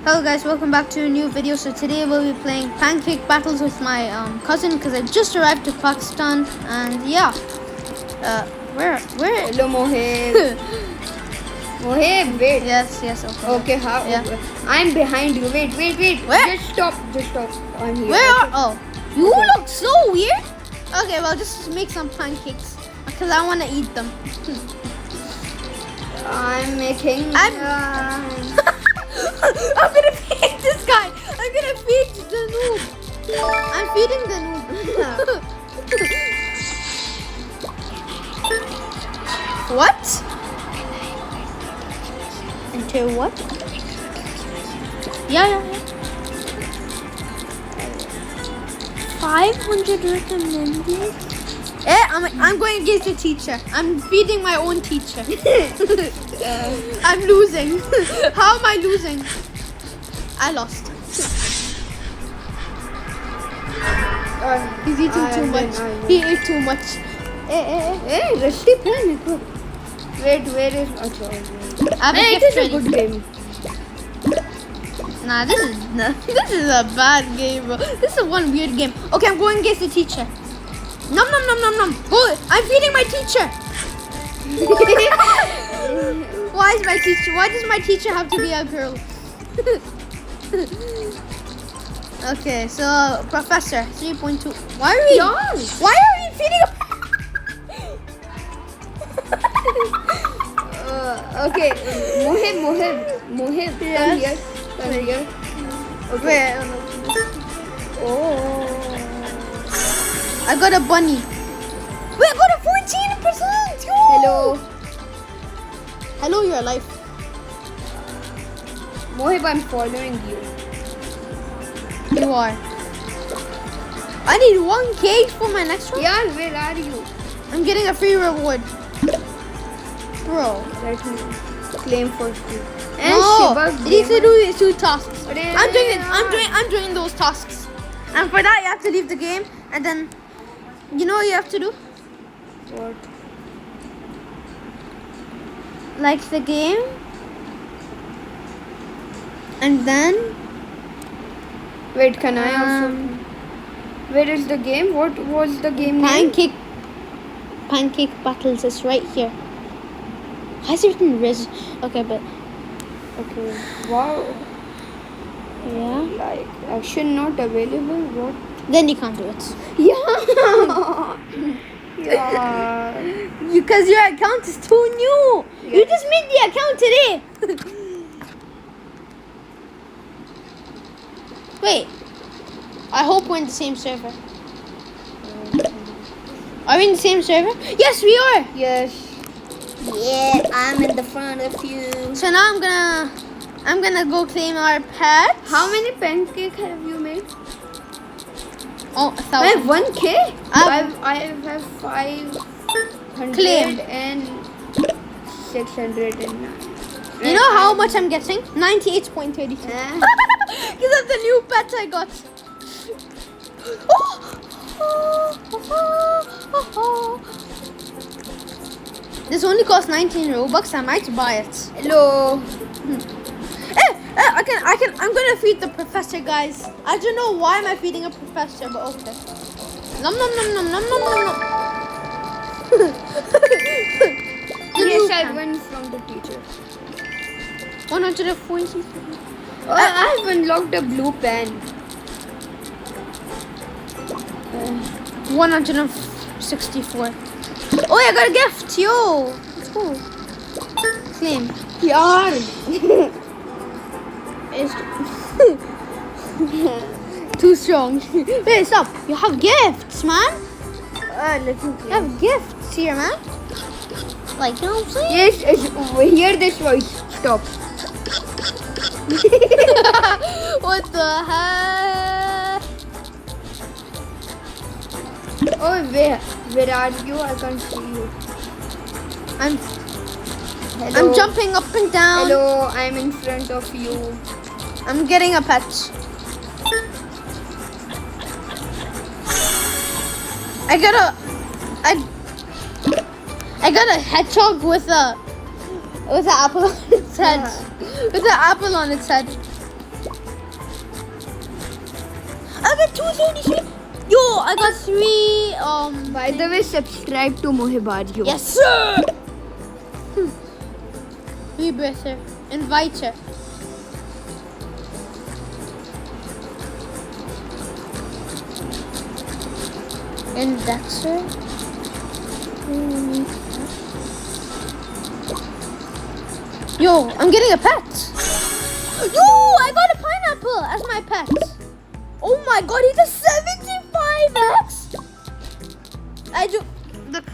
Hello guys, welcome back to a new video. So today we'll be playing pancake battles with my cousin because I just arrived to Pakistan and yeah. Where? Hello Mohib. Mohib, wait. Yes, okay. Okay, how? Yeah. I'm behind you. Wait. Where? Just stop. I'm here. Where are? Oh, you look so weird. Okay, well just make some pancakes because I want to eat them. I'm making. I'm gonna feed this guy. I'm gonna feed the noob. I'm feeding the noob. What? Into what? Yeah. 500 recommended. I'm going against the teacher. I'm feeding my own teacher. I'm losing. How am I losing? I lost. He's eating too much. He ate too much. Hey, Rusty pen. Wait, where is? It is a good game. Nah, this is a bad game, bro. This is one weird game. Okay, I'm going against the teacher. Nom. Go! I'm feeding my teacher. Why does my teacher have to be a girl? Okay, so Professor 3.2. Why are we feeding Okay, Mohib, Yes. come here. Okay. Wait, Oh. I got a bunny. Wait, I got a 14%. Yo! Hello, you're alive. Mohib, I'm following you. You are. I need 1 cake for my next one. Yeah, where are you? I'm getting a free reward. Bro. Let me claim first. No, you need to do 2 tasks. I'm I'm doing those tasks. And for that you have to leave the game and then you know what you have to do? What? Like the game. And then Wait, can I also? Where is the game? What was the game name? Pancake battles is right here. Why is it written Riz? Okay, but Okay. Wow. yeah. Like action not available. What? Then you can't do it. Yeah. Yeah. Because your account is too new. Yes. You just made the account today. Wait. I hope we're in the same server. Are we in the same server? Yes, we are. Yes. Yeah, I'm in the front of you. So now I'm gonna go claim our pet. How many pancakes have you made? Oh, 1,000. I have 1K. I have 500 Claim. and 609. You know how much I'm getting? 98.32. Because of the new pet I got. This only costs 19 Robux. I might buy it. Hello. I'm gonna feed the professor, guys. I don't know why am I feeding a professor, but okay. Nom. Yes, I won from the teacher. 140. I have unlocked a blue pen. 164. Oh, I got a gift, yo. Let's go. Claim. Yaar. Too strong. Wait, stop. You have gifts, man. Let me You have gifts here, man. Like, you know what I'm saying? Yes, hear this voice. Stop. What the heck? Oh, where are you? I can't see you. I'm Hello. jumping up and down. Hello, I'm in front of you. I'm getting a pet. I got a hedgehog with an apple on its head. With an apple on its head. I got 233. Yo, I got 3. By the way, subscribe to Mohibadio. Yes, sir. Be better. Invite her. And that's her. Yo, I'm getting a pet. Yo, I got a pineapple as my pet. Oh my god, he does 75x. I do. Look.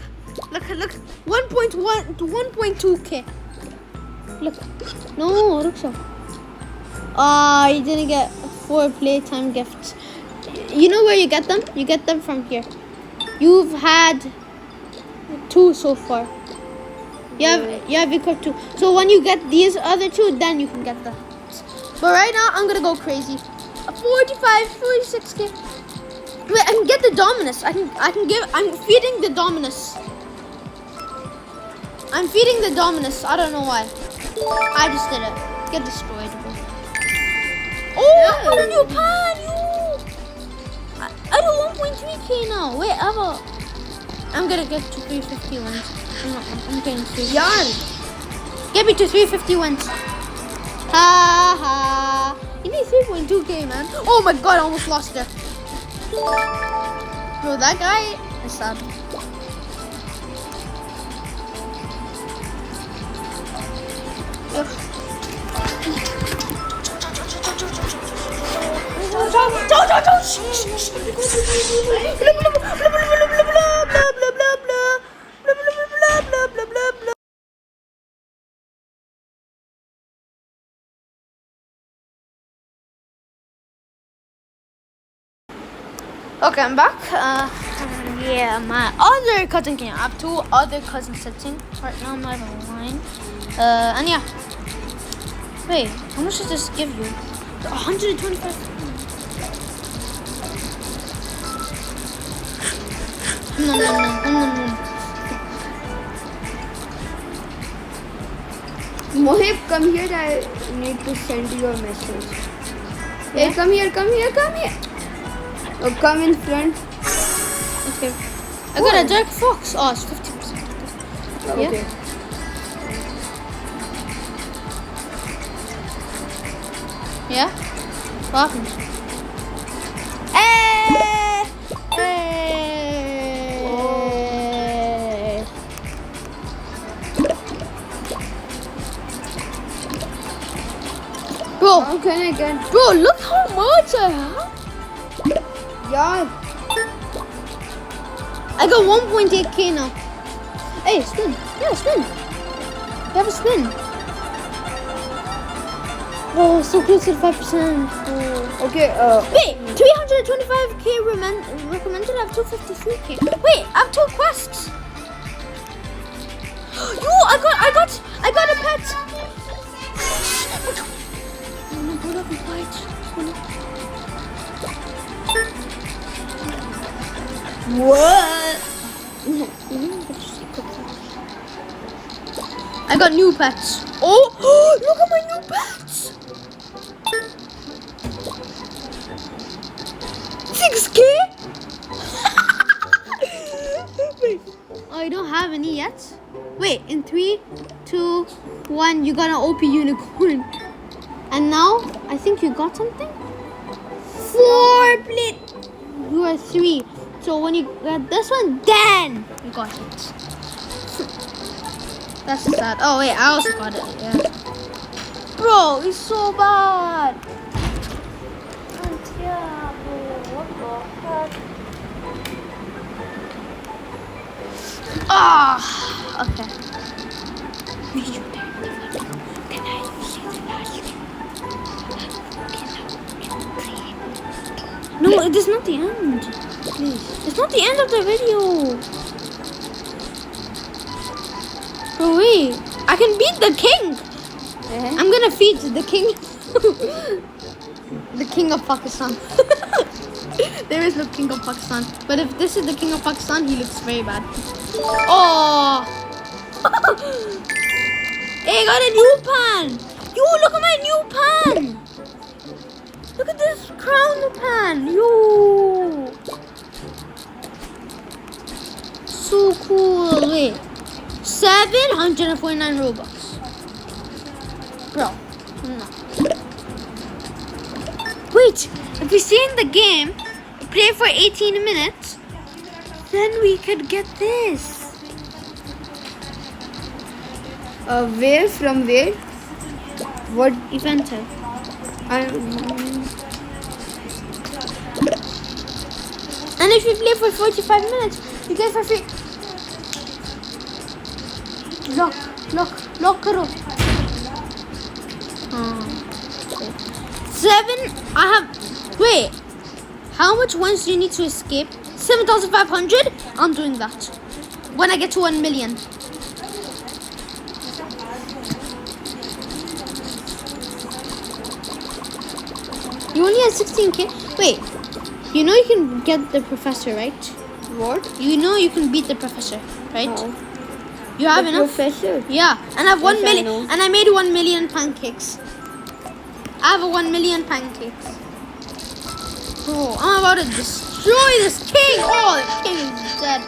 1.1 to 1.2k. Look. No, look so. You didn't get 4 playtime gifts. You know where you get them? You get them from here. You've had 2 so far. You have equipped 2. So when you get these other 2, then you can get them. But right now, I'm gonna go crazy. 46k. Wait, I can get the Dominus. I'm feeding the Dominus. I'm feeding the Dominus. I don't know why. I just did it. Get destroyed. Oh, I got a new pan. I do 1.3k now. Wait, I'm gonna get to 350 ones. I'm getting 3. Yarn. Get me to 350 ones. Ha ha. You need 3.2k, man. Oh my god, I almost lost her. Bro, that guy is sad. Okay, I'm back. Yeah, my other cousin came. I have 2 other cousins sitting right now. I'm not online. And yeah. Wait, how much does this give you? 125. No. Mohib, come here. I need to send you a message. Hey, come here. Oh, come in front. Okay. I got a dark fox. Oh, it's 50%. Okay. Yeah. Yeah? What happened? Hey! Bro, How can I get? bro, look how much I have. Yeah. I got 1.8k now. Hey, spin. Yeah, spin. You have a spin. Oh, so close to 5%. Oh. Okay. Wait, 325k recommended. I have 253k. Wait, I have 2 quests. Yo, I got a pet. What? I got new pets. Oh, look at my new pets. 6k? Wait, oh, you don't have any yet? Wait, in 3, 2, 1, you got an OP unicorn. And now, I think you got something? 4 plate. You are 3. So when you get this one, then you got it. That's sad. Oh wait, I also got it. Yeah. Bro, it's so bad. Ah, okay. No, it is not the end. Please. It's not the end of the video. Bro, wait. I can beat the king. I'm gonna feed the king. The king of Pakistan. There is no king of Pakistan. But if this is the king of Pakistan, he looks very bad. Oh. Hey, I got a new pan. Yo, look at my new pan. Look at this crown pan. Yo. 749 Robux. Bro, no. Wait, if we stay in the game, play for 18 minutes, then we could get this. Where? From where? What? Event. And if you play for 45 minutes, you get for free. Lock karo. 7. I have. Wait. How much ones do you need to escape? 7,500. I'm doing that. When I get to 1 million. You only have 16k. Wait. You know you can get the professor, right? What? You know you can beat the professor, right? How? You have The enough? professor? Yeah. And I have 1 Yes, I million. know. And I made 1 million pancakes. I have 1 million pancakes. Bro, I'm about to destroy this king. Oh, the king is dead.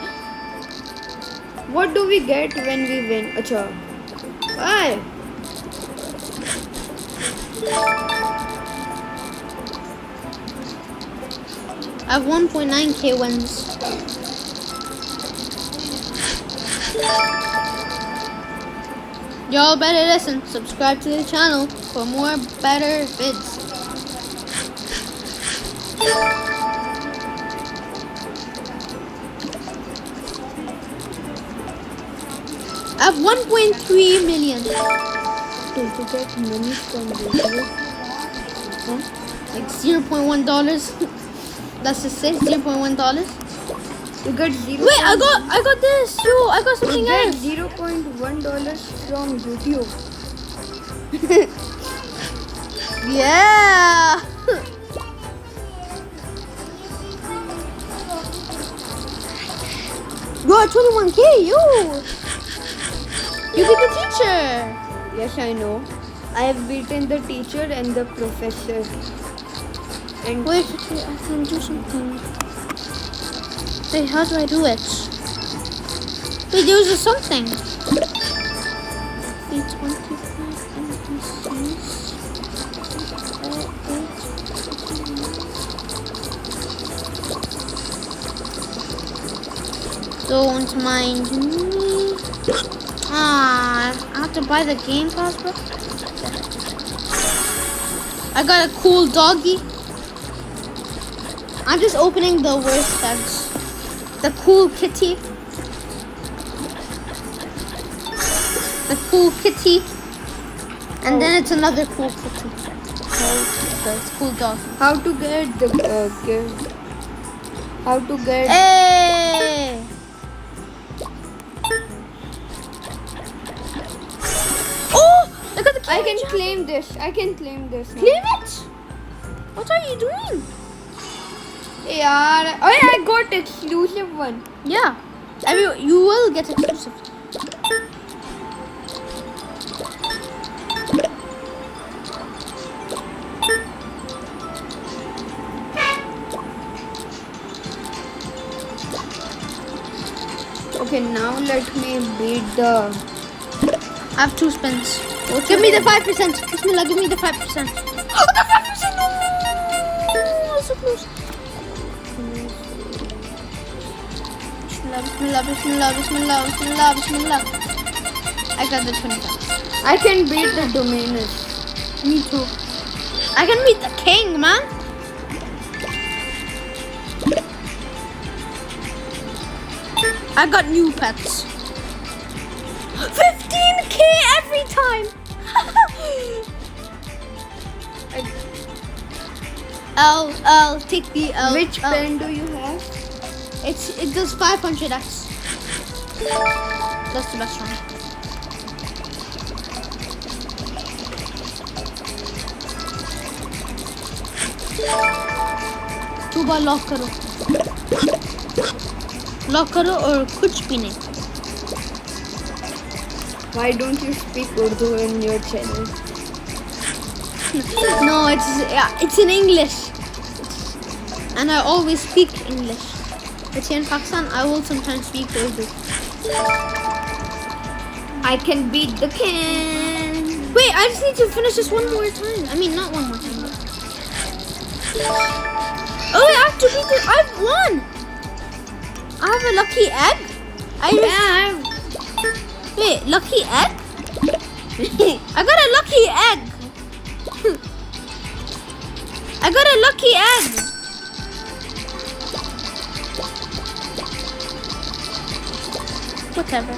What do we get when we win? Acha. Why? I have 1.9k wins. Y'all better listen. Subscribe to the channel for more better vids. I have 1.3 million. To get money from video. Like $0.1. That's just it, $0.1. You get 0. Wait, I got this. Yo, I got You something get else. $0.1 from YouTube. Yeah. You got 21k, yo. You beat the teacher. Yes, I know. I have beaten the teacher and the professor. And Wait, I can do something. Wait, how do I do it? Wait, there was something. 325 NPCs. Don't mind me. I have to buy the game pass, bro. I got a cool doggy. I'm just opening the worst tags. The cool kitty. The cool kitty. And then it's another cool kitty. It's cool dog. how to get the gift? How to get? Hey! Oh! I got the I can candy. claim this. I can claim this. now. Claim it! What are you doing? Yeah. Oh, yeah, I got exclusive one. Yeah. You will get exclusive. Okay, now let me beat the. I have 2 spins. Give me the 5%. Bismillah, give me the 5%. Oh, the 5%! No! So close. Bismillah, bismillah, bismillah, bismillah, bismillah. I got the 25. I can beat the domainers. Me too. I can beat the king, man. I got new pets. 15k every time. I'll take the L. Which L. pen do you have? It does 500x. That's the best one. सुबह lock करो और कुछ भी नहीं. Why don't you speak Urdu in your channel? No, it's in English, and I always speak English. But here in Pakistan, I will sometimes speak Urdu. I can beat the king. Wait, I just need to finish this one more time. I mean, not one more time. But... Oh, wait, I have to beat it. I've won. I have a lucky egg. Wait, lucky egg? I got a lucky egg. I got a lucky egg. Whatever.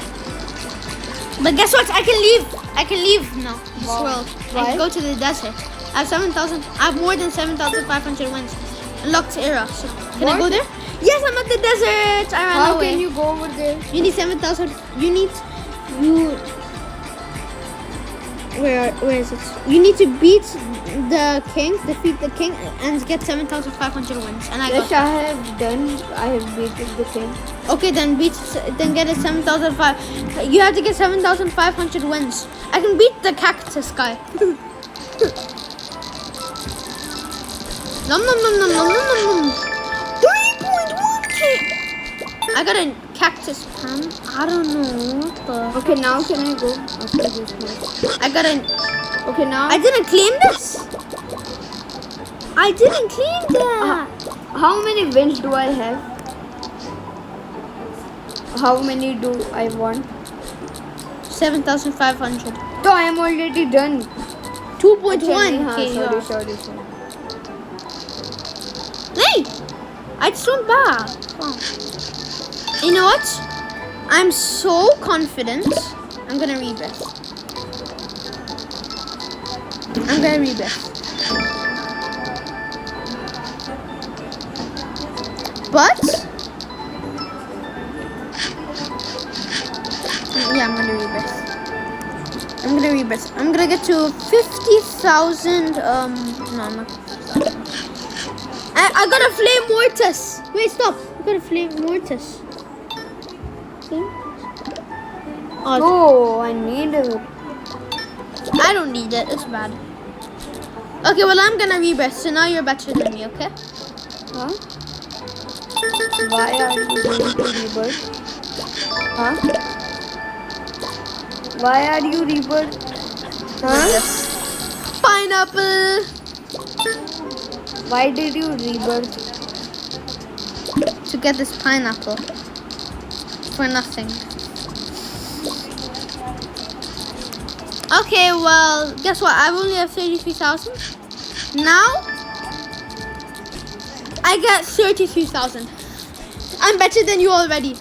But guess what? I can leave. I can leave now. This world. I Why? can go to the desert. I have 7,000. I have more than 7,500 wins. Unlocked era. So can I What? go there? Yes, I'm at the desert. I ran How away. can you go over there? You need 7,000. Where is it? You need to beat the king, defeat the king, and get 7,500 wins. And I Yes, got. I have done. I have beaten the king. Okay, then get it 7,500. You have to get 7,500 wins. I can beat the cactus guy. Nom nom nom nom nom nom nom. 3.1k. I got a cactus pan. I don't know what the. Okay, now can I go after this match? I got a. Okay, now. I didn't claim this. I didn't claim that. How many wins do I have? How many do I want? 7,500. So I am already done. 2.1k. Sorry. Hey! I just went back. Oh. You know what? I'm so confident. I'm gonna read this. I'm gonna read this. But yeah, I'm gonna read this. I'm gonna get to 50,000. No, I'm not. I got a flame mortis. Wait, stop. I got a flame mortis. See? Oh, I need it. I don't need it. It's bad. Okay, well, I'm gonna rebirth. So now you're better than me, okay? Huh? Why are you going to rebirth? Huh? Why are you rebirth? Huh? Pineapple. Why did you rebirth? To get this pineapple. For nothing. Okay, well, guess what? I only have 33,000. Now, I get 33,000. I'm better than you already.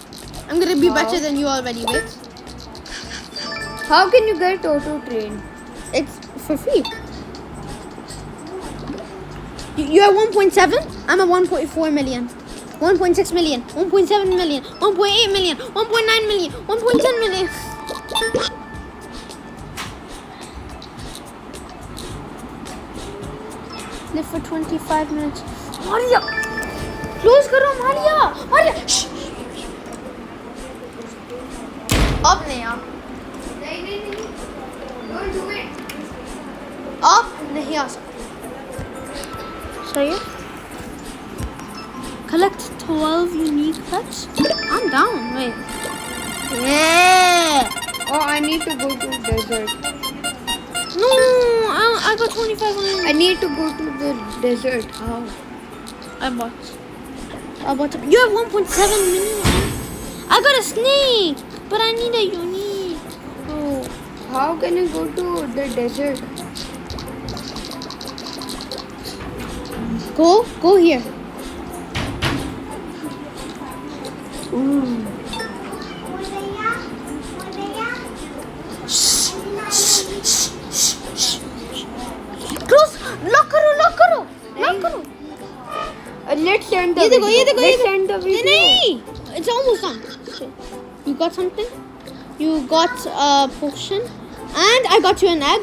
I'm gonna be better than you already. Wait. How can you get auto train? It's for free. You're at 1.7. I'm at 1.4 million. 1.6 million. 1.7 million. 1.8 million. 1.9 million. 1.10 million. Live for 25 minutes. Maria! Close karo, Maria! Maria! Shh! Up नहीं आप. Don't do it. Up नहीं आ सकते. Sorry. Collect 12 unique pets. I'm down. Wait. Yeah. Oh, I need to go to desert. No, I got 25 on. I need to go to the desert. How? I bought it. You have 1.7 million. I got a snake, but I need a unique. Oh. How can I go to the desert? Go here. Ooh. Close. Lock karo. Let's end the ये देखो. Let's end the video. नहीं. It's almost done. You got something? You got a potion, and I got you an egg.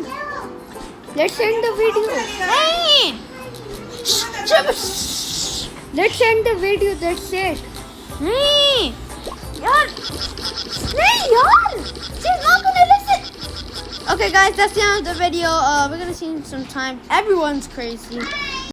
Let's end the video. Hey. Let's end the video. That's it. Hey. Yaar. She's not gonna listen. Okay, guys, that's the end of the video. We're gonna see in some time. Everyone's crazy.